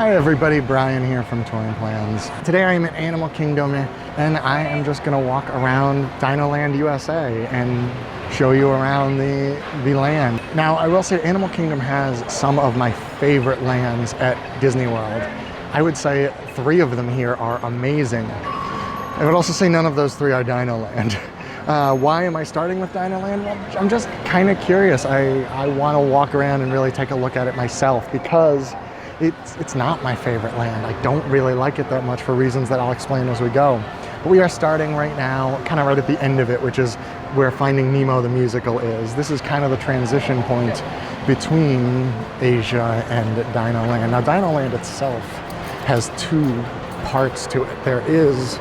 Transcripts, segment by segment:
Hi everybody, Brian here from Touring Plans. Today I am at Animal Kingdom and I am just gonna walk around Dinoland USA and show you around the land. Now I will say Animal Kingdom has some of my favorite lands at Disney World. I would say 3 of them here are amazing. I would also say none of those 3 are Dinoland. Why am I starting with Dinoland? Well, I'm just kind of curious. I want to walk around and really take a look at it myself because it's not my favorite land. I don't really like it that much for reasons that I'll explain as we go. But we are starting right now, kind of right at the end of it, which is where Finding Nemo the musical is. This is kind of the transition point between Asia and Dinoland. Now, Dinoland itself has 2 parts to it. There is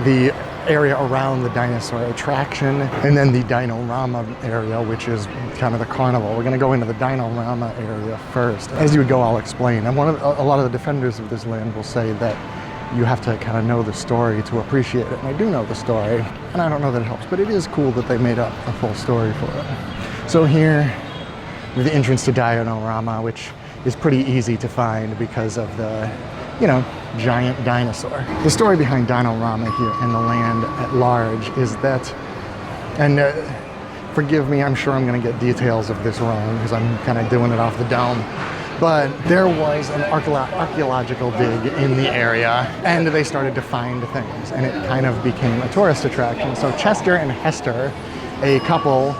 the area around the dinosaur attraction, and then the Dino-Rama area, which is kind of the carnival. We're going to go into the Dino-Rama area first. As you go, I'll explain. And a lot of the defenders of this land will say that you have to kind of know the story to appreciate it. And I do know the story, and I don't know that it helps, but it is cool that they made up a full story for it. So here, the entrance to Dino-Rama, which is pretty easy to find because of the, giant dinosaur. The story behind Dino-Rama here and the land at large is that, and forgive me, I'm sure I'm going to get details of this wrong because I'm kind of doing it off the dome, but there was an archaeological dig in the area and they started to find things and it kind of became a tourist attraction. So Chester and Hester, a couple,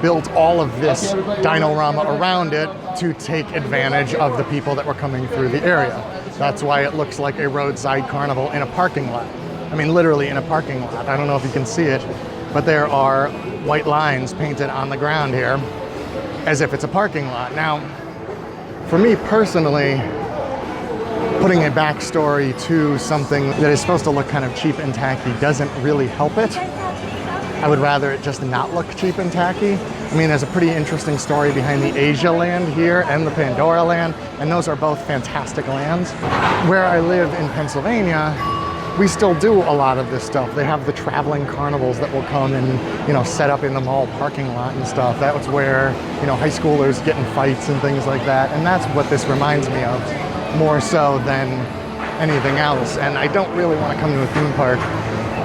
built all of this Dino-Rama around it to take advantage of the people that were coming through the area. That's why it looks like a roadside carnival in a parking lot. I mean, literally in a parking lot. I don't know if you can see it, but there are white lines painted on the ground here as if it's a parking lot. Now, for me personally, putting a backstory to something that is supposed to look kind of cheap and tacky doesn't really help it. I would rather it just not look cheap and tacky. I mean, there's a pretty interesting story behind the Asia land here and the Pandora land, and those are both fantastic lands. Where I live in Pennsylvania, we still do a lot of this stuff. They have the traveling carnivals that will come and, set up in the mall parking lot and stuff. That was where, high schoolers get in fights and things like that, and that's what this reminds me of, more so than anything else. And I don't really want to come to a theme park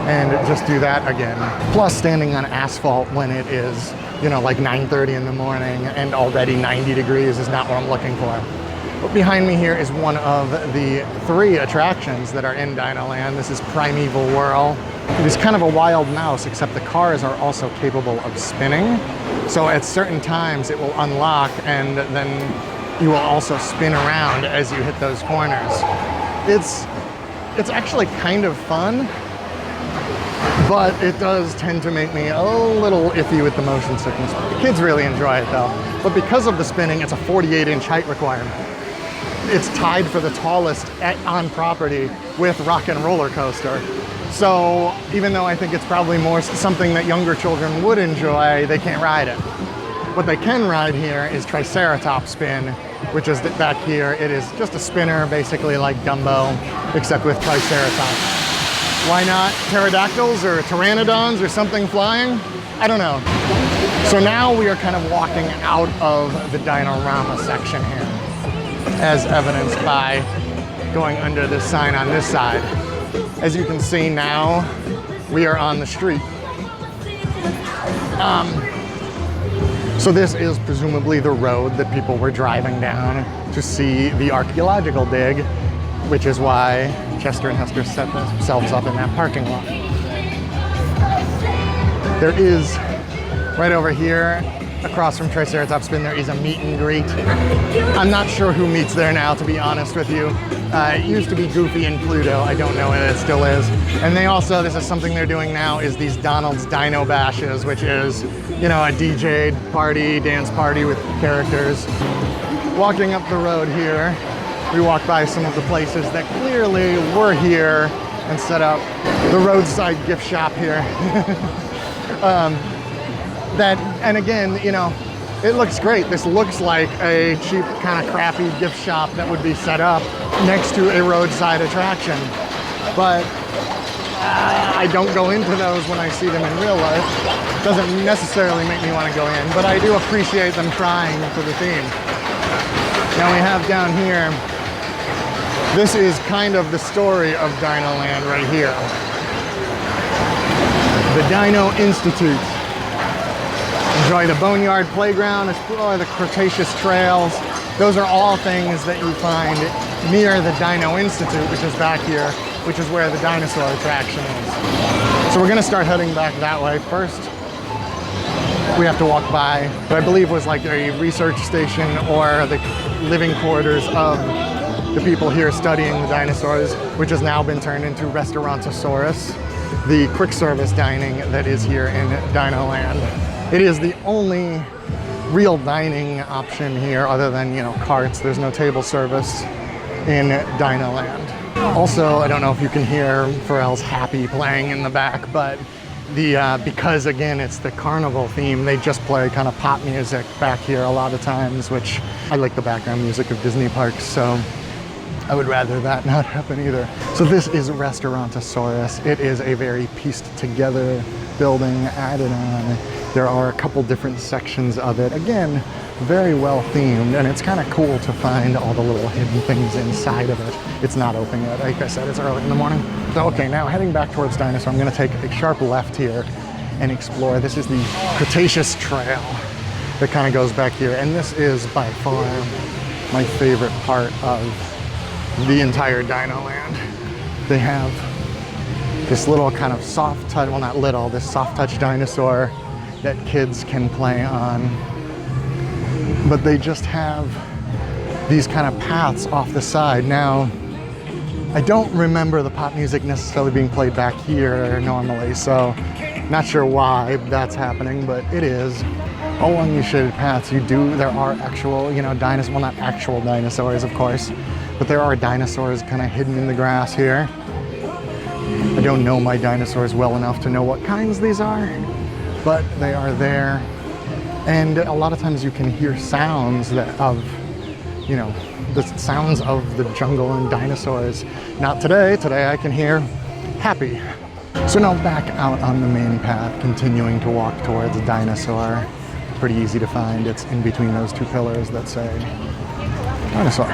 and just do that again. Plus, standing on asphalt when it is, like 9:30 in the morning and already 90 degrees is not what I'm looking for. But behind me here is one of the 3 attractions that are in Dinoland. This is Primeval World. It is kind of a wild mouse, except the cars are also capable of spinning. So at certain times it will unlock and then you will also spin around as you hit those corners. It's actually kind of fun, but it does tend to make me a little iffy with the motion sickness. The kids really enjoy it though. But because of the spinning, it's a 48-inch height requirement. It's tied for the tallest on property with Rock and Roller Coaster. So even though I think it's probably more something that younger children would enjoy, they can't ride it. What they can ride here is Triceratops Spin, which is back here. It is just a spinner, basically like Dumbo, except with Triceratops. Why not pterodactyls or pteranodons or something flying? I don't know. So now we are kind of walking out of the Dino-Rama section here, as evidenced by going under this sign on this side. As you can see now, we are on the street. So this is presumably the road that people were driving down to see the archaeological dig, which is why Chester and Hester set themselves up in that parking lot. There is, right over here, across from Triceratops Spin, there is a meet and greet. I'm not sure who meets there now, to be honest with you. It used to be Goofy and Pluto. I don't know whether it still is. And they also, this is something they're doing now, is these Donald's Dino Bashes, which is, a DJ party, dance party with characters. Walking up the road here, we walk by some of the places that clearly were here and set up. The roadside gift shop here. And again, it looks great. This looks like a cheap, kind of crappy gift shop that would be set up next to a roadside attraction. But I don't go into those when I see them in real life. It doesn't necessarily make me want to go in, but I do appreciate them trying for the theme. Now we have down here This is kind of the story of Dinoland right here. The Dino Institute. Enjoy the Boneyard Playground, explore the Cretaceous trails. Those are all things that you find near the Dino Institute, which is back here, which is where the dinosaur attraction is. So we're gonna start heading back that way. First, we have to walk by what I believe was like a research station or the living quarters of the people here studying the dinosaurs, which has now been turned into Restaurantosaurus, the quick service dining that is here in Dinoland. It is the only real dining option here other than, you know, carts. There's no table service in Dinoland. Also, I don't know if you can hear Pharrell's Happy playing in the back, but because again, it's the carnival theme, they just play kind of pop music back here a lot of times, which I like the background music of Disney parks, so I would rather that not happen either. So this is Restaurantosaurus. It is a very pieced together building added on. There are a couple different sections of it. Again, very well themed, and it's kind of cool to find all the little hidden things inside of it. It's not open yet. Like I said, it's early in the morning. So, okay, now heading back towards Dinosaur, I'm gonna take a sharp left here and explore. This is the Cretaceous Trail that kind of goes back here. And this is by far my favorite part of the entire Dinoland. They have this little kind of soft touch, well not little, this soft touch dinosaur that kids can play on. But they just have these kind of paths off the side. Now, I don't remember the pop music necessarily being played back here normally, so not sure why that's happening, but it is. All along these shaded paths, there are actual, you know, dinosaurs, well not actual dinosaurs of course, but there are dinosaurs kind of hidden in the grass here. I don't know my dinosaurs well enough to know what kinds these are, but they are there. And a lot of times you can hear sounds of, you know, the sounds of the jungle and dinosaurs. Not today. Today I can hear Happy. So now back out on the main path, continuing to walk towards Dinosaur. Pretty easy to find. It's in between those two pillars that say Dinosaur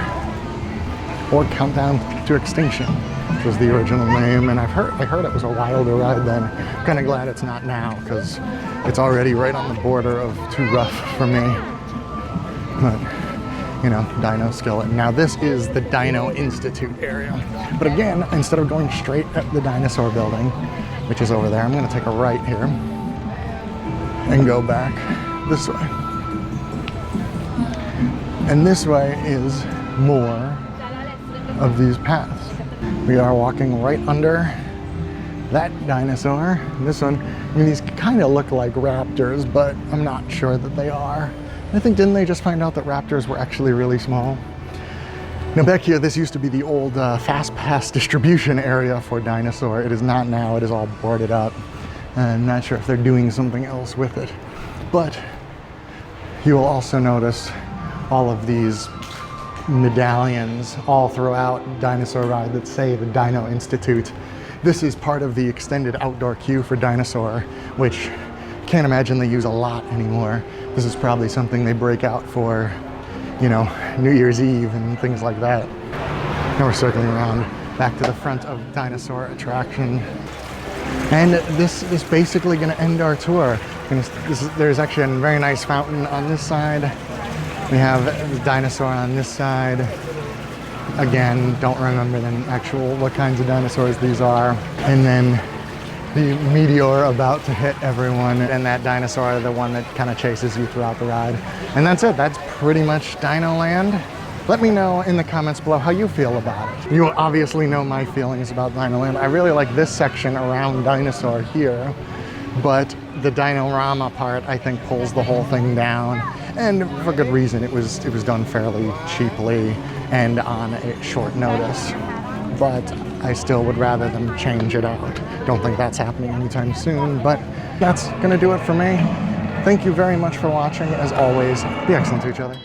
or Countdown to Extinction, which was the original name. And I heard it was a wilder ride then. I'm kind of glad it's not now, because it's already right on the border of too rough for me. But, you know, Dino Skillet. Now this is the Dino Institute area. But again, instead of going straight at the dinosaur building, which is over there, I'm gonna take a right here and go back this way. And this way is more of these paths. We are walking right under that dinosaur. This one, I mean, these kind of look like raptors, but I'm not sure that they are. I think, didn't they just find out that raptors were actually really small? Now back here, this used to be the old fast pass distribution area for Dinosaur. It is not now, it is all boarded up. I'm not sure if they're doing something else with it. But you will also notice all of these medallions all throughout Dinosaur Ride that say the Dino Institute. This is part of the extended outdoor queue for Dinosaur, which can't imagine they use a lot anymore. This is probably something they break out for, you know, New Year's Eve and things like that. Now we're circling around back to the front of Dinosaur attraction. And this is basically gonna end our tour. There's actually a very nice fountain on this side. We have the dinosaur on this side. Again, don't remember what kinds of dinosaurs these are. And then the meteor about to hit everyone, and that dinosaur, the one that kind of chases you throughout the ride. And that's it. That's pretty much Dinoland. Let me know in the comments below how you feel about it. You obviously know my feelings about Dinoland. I really like this section around Dinosaur here, but the Dino-Rama part, I think, pulls the whole thing down. And for good reason. It was done fairly cheaply and on a short notice. But I still would rather them change it out. Don't think that's happening anytime soon, but that's gonna do it for me. Thank you very much for watching. As always, be excellent to each other.